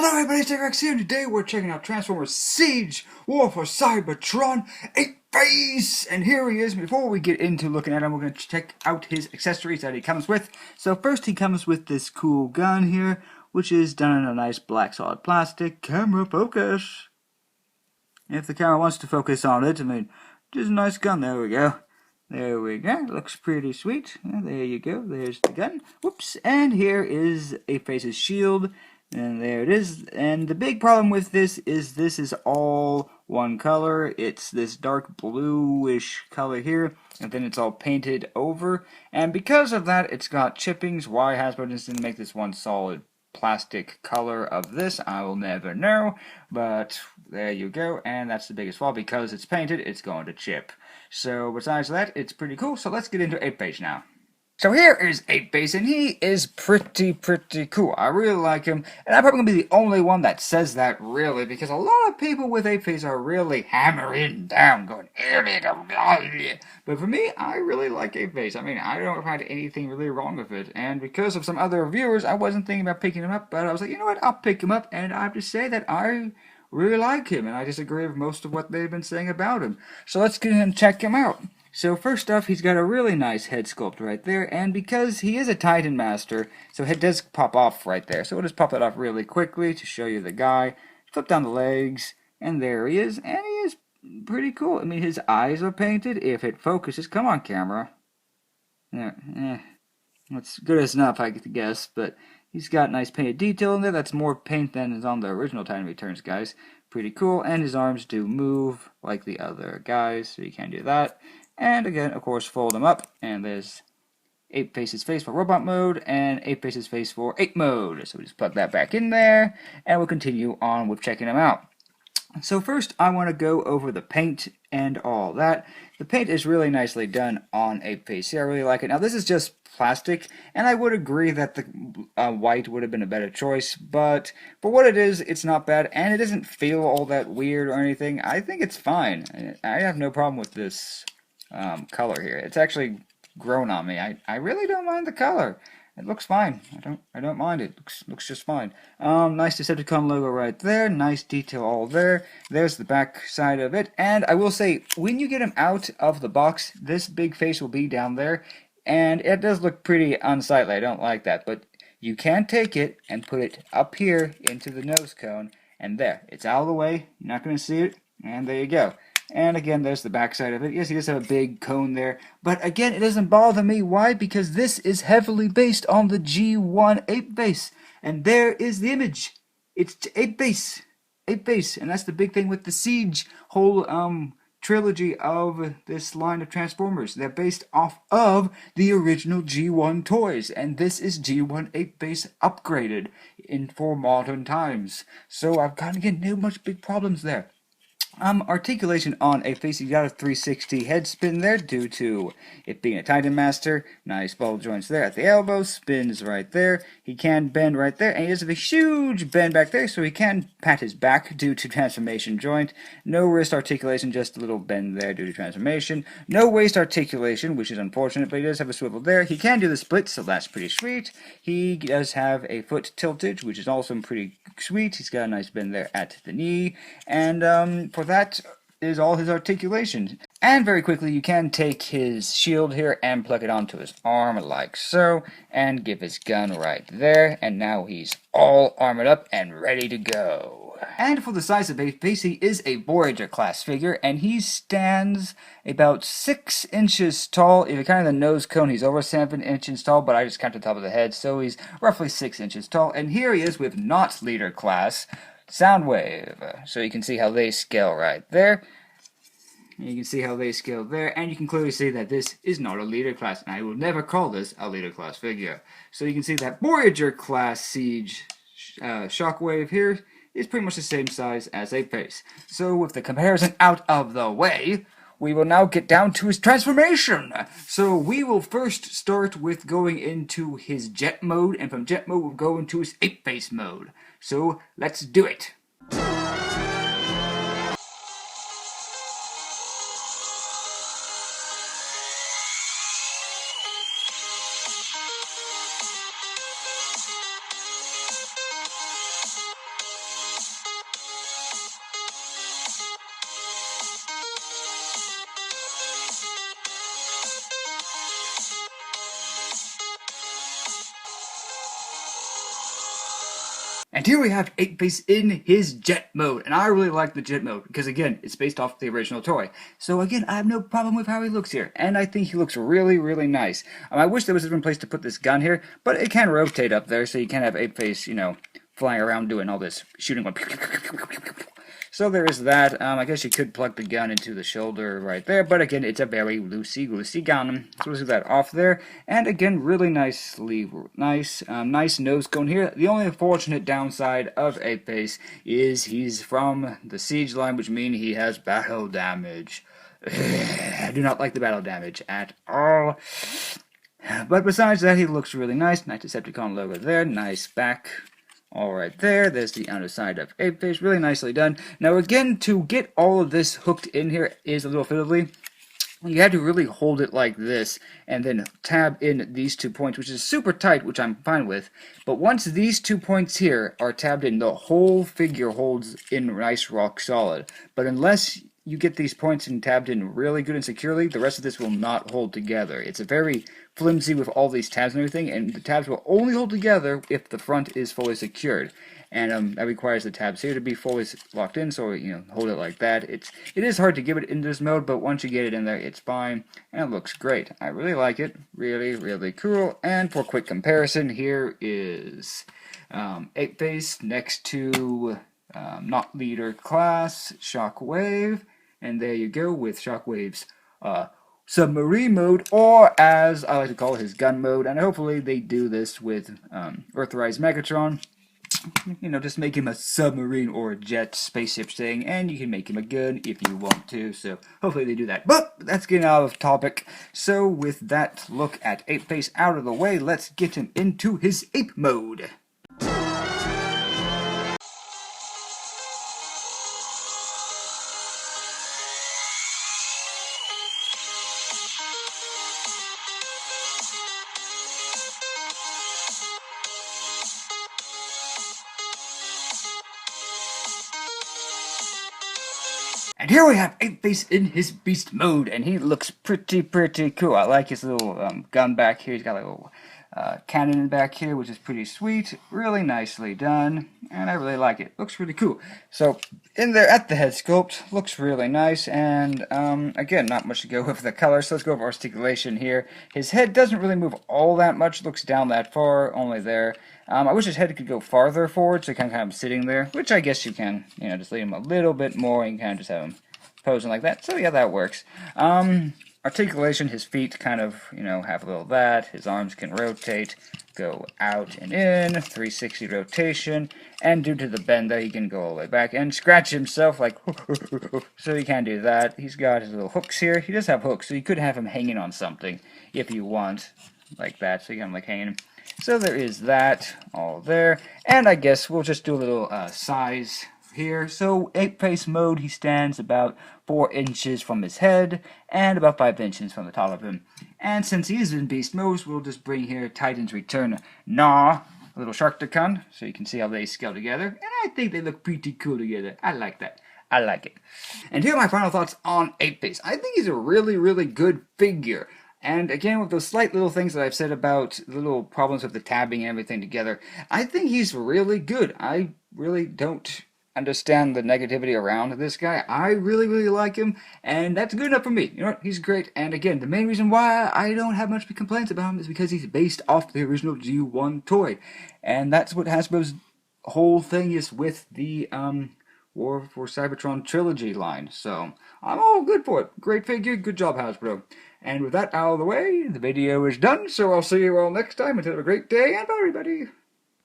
Hello everybody, it's Rex here, and today we're checking out Transformers Siege War for Cybertron Apeface! And here he is. Before we get into looking at him, we're going to check out his accessories that he comes with. So first he comes with this cool gun here, which is done in a nice black solid plastic. Camera focus! If the camera wants to focus on it, just a nice gun. There we go. There we go. Looks pretty sweet. Yeah, there you go. There's the gun. Whoops. And here is Apeface's shield. And there it is. And the big problem with this is all one color. It's this dark bluish color here. And then it's all painted over. And because of that, it's got chippings. Why Hasbro didn't make this one solid plastic color of this, I will never know. But there you go. And that's the biggest flaw. Because it's painted, it's going to chip. So besides that, it's pretty cool. So let's get into Apeface now. So here is Apeface, and he is pretty cool. I really like him, and I'm probably going to be the only one that says that, really, because a lot of people with Apeface are really hammering down, going, but for me, I really like Apeface. I don't find anything really wrong with it, and because of some other reviewers, I wasn't thinking about picking him up, but I was like, you know what, I'll pick him up, and I have to say that I really like him, and I disagree with most of what they've been saying about him. So let's get in and check him out. So first off, he's got a really nice head sculpt right there, and because he is a Titan Master, so it does pop off right there. So we'll just pop that off really quickly to show you the guy. Flip down the legs, and there he is, and he is pretty cool. His eyes are painted. If it focuses, come on, camera. That's good as enough, I guess, but he's got nice painted detail in there. That's more paint than is on the original Titan Returns, guys. Pretty cool, and his arms do move like the other guys, so you can do that. And again, of course, fold them up, and there's Apeface's face for robot mode, and Apeface's face for ape mode. So we just plug that back in there, and we'll continue on with checking them out. So first, I want to go over the paint and all that. The paint is really nicely done on Apeface. I really like it. Now, this is just plastic, and I would agree that the white would have been a better choice, but for what it is, it's not bad, and it doesn't feel all that weird or anything. I think it's fine. I have no problem with this color here. It's actually grown on me. I really don't mind the color. It looks fine. I don't mind it. Looks just fine. Nice Decepticon logo right there. Nice detail all there. There's the back side of it. And I will say, when you get him out of the box, this big face will be down there. And it does look pretty unsightly. I don't like that. But you can take it and put it up here into the nose cone. And there. It's out of the way. You're not going to see it. And there you go. And again, there's the back side of it. Yes, he does have a big cone there. But again, it doesn't bother me. Why? Because this is heavily based on the G1 Apeface. And there is the image. It's Apeface. Apeface. And that's the big thing with the Siege whole trilogy of this line of Transformers. They're based off of the original G1 toys. And this is G1 Apeface upgraded for modern times. So I've got, again, no much big problems there. Articulation on Apeface, you got a 360 head spin there due to it being a Titan Master. Nice ball joints there at the elbow, spins right there. He can bend right there, and he has a huge bend back there, so he can pat his back due to transformation joint. No wrist articulation, just a little bend there due to transformation. No waist articulation, which is unfortunate, but he does have a swivel there. He can do the split, so that's pretty sweet. He does have a foot tiltage, which is also pretty sweet. He's got a nice bend there at the knee, and for that is all his articulation. And very quickly, you can take his shield here and plug it onto his arm like so, and give his gun right there, and now he's all armored up and ready to go. And for the size of Apeface, he is a Voyager class figure, and he stands about 6 inches tall. If you count the nose cone, he's over 7 inches tall, but I just count the top of the head, so he's roughly 6 inches tall. And here he is with not leader class Soundwave. So you can see how they scale right there. You can see how they scale there, and you can clearly see that this is not a leader class, and I will never call this a leader class figure. So you can see that Voyager class Siege Shockwave here is pretty much the same size as Apeface. So with the comparison out of the way, we will now get down to his transformation. So we will first start with going into his jet mode, and from jet mode we'll go into his Apeface mode. So let's do it. And here we have Apeface in his jet mode, and I really like the jet mode, because again, it's based off the original toy. So again, I have no problem with how he looks here, and I think he looks really, really nice. I wish there was a different place to put this gun here, but it can rotate up there, so you can have Apeface, you know, flying around doing all this shooting. So there is that. I guess you could plug the gun into the shoulder right there, but again, it's a very loosey-goosey gun. So we'll do that off there. And again, really nicely, nice nose cone here. The only unfortunate downside of Apeface is he's from the siege line, which means he has battle damage. I do not like the battle damage at all. But besides that, he looks really nice. Nice Decepticon logo there. Nice back. All right there, there's the underside of Apeface, really nicely done. Now again, to get all of this hooked in here is a little fiddly. You had to really hold it like this, and then tab in these 2 points, which is super tight, which I'm fine with. But once these 2 points here are tabbed in, the whole figure holds in nice rock solid. But unless you get these points and tabbed in really good and securely, the rest of this will not hold together. It's a very flimsy with all these tabs and everything, and the tabs will only hold together if the front is fully secured. And that requires the tabs here to be fully locked in, so you know, hold it like that. It is hard to give it in this mode, but once you get it in there, it's fine, and it looks great. I really like it. Really, really cool. And for quick comparison, here is Apeface next to not leader class Shockwave, and there you go with Shockwave's submarine mode, or as I like to call it, his gun mode. And hopefully they do this with Earthrise Megatron. You know, just make him a submarine or a jet spaceship thing, and you can make him a gun if you want to. So hopefully they do that. But that's getting out of topic. So with that look at Apeface out of the way, let's get him into his ape mode. And here we have Apeface in his beast mode, and he looks pretty cool. I like his little gun back here. He's got a little cannon back here, which is pretty sweet. Really nicely done, and I really like it. Looks really cool. So in there at the head sculpt, looks really nice, and again, not much to go with the color, so let's go over articulation here. His head doesn't really move all that much. Looks down that far, only there. I wish his head could go farther forward, so kind of sitting there, which I guess you can, you know, just leave him a little bit more, and kind of just have him posing like that. So yeah, that works. Articulation, his feet kind of, you know, have a little of that. His arms can rotate, go out and in, 360 rotation, and due to the bend there, he can go all the way back and scratch himself like, so he can do that. He's got his little hooks here. He does have hooks, so you could have him hanging on something if you want, like that. So you got him like hanging. So there is that all there, and I guess we'll just do a little size here. So Apeface mode, he stands about 4 inches from his head and about 5 inches from the top of him. And since he is in beast mode, we'll just bring here Titan's Return Gnaw, a little Sharkticon, so you can see how they scale together. And I think they look pretty cool together. I like that. I like it. And here are my final thoughts on Apeface. I think he's a really good figure. And again, with those slight little things that I've said about the little problems with the tabbing and everything together, I think he's really good. I really don't understand the negativity around this guy. I really like him, and that's good enough for me. You know what? He's great. And again, the main reason why I don't have much complaints about him is because he's based off the original G1 toy. And that's what Hasbro's whole thing is with the War for Cybertron trilogy line. So I'm all good for it. Great figure. Good job, Hasbro. And with that out of the way, the video is done. So I'll see you all next time. Until have a great day, and bye, everybody.